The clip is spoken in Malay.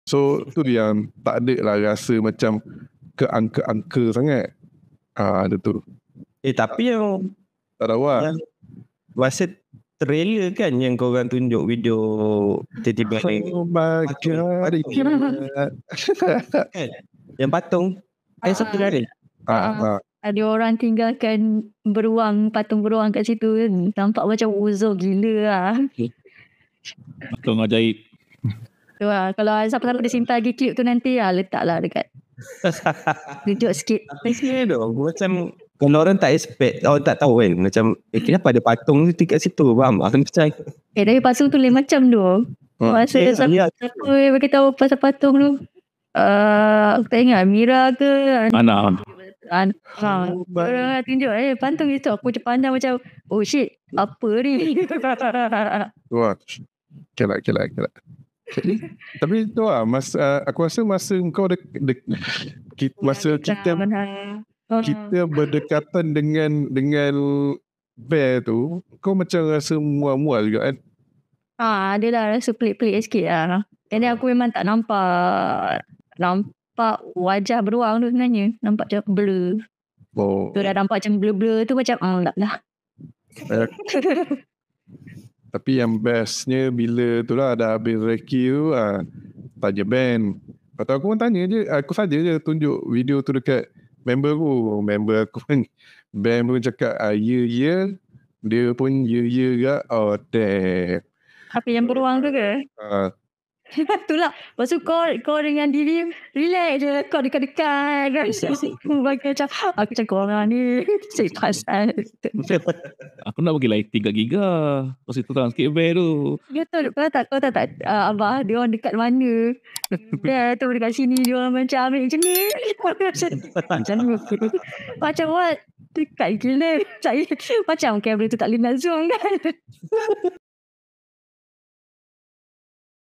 So tu yang tak ada lah rasa macam keangka-angka sangat. Ada tu. Tapi yang tak ada awak. yang masa trailer kan yang korang tunjuk video tiba-tiba Oh my god. yang patung satu hari. Ada orang tinggalkan patung beruang kat situ kan. Nampak macam uzur gila lah. Patung ajaib. Tu lah. Kalau siapa-siapa dia simpan lagi klip tu nanti letaklah dekat tunjuk sikit. Macam kalau orang tak expect, orang tak tahu kan, macam kenapa ada patung tu kat situ, faham? Macam tapi patung tu lain macam tu. Masa siapa beritahu pasal patung tu, aku tak ingat Mira ke Ana. Orang tunjuk patung itu. Aku macam pandang macam oh shit, apa ni? Wah, kelak. Tapi tu lah, aku rasa masa kau masa kita berdekatan dengan bear tu, kau macam rasa mual-mual juga kan? Dia dah rasa pelik-pelik sikit lah. And then aku memang tak nampak wajah beruang tu sebenarnya. Nampak macam blur. Tu dah nampak macam blur-blur tu macam tak lah. Tapi yang bestnya bila tu lah dah habis recce tu, tanya Ben. Lepas aku pun tanya je, aku saja je tunjuk video tu dekat member aku pun. Ben pun cakap ya. Dia pun ya juga. Oh damn. Apa yang beruang tu ke? Itulah. Lepas tu kau dengan diri relax je. Kau dekat-dekat. Aku macam korang ni saya pasal. Aku nak bagi lighting kat Giga. Lepas itu terang sikit bear tu. Dia tu kau tak Abah dia orang dekat mana. Dia tu dekat sini. Dia orang macam ambil macam ni. Macam what? Dekat gila. Macam kamera tu tak boleh nak zoom kan.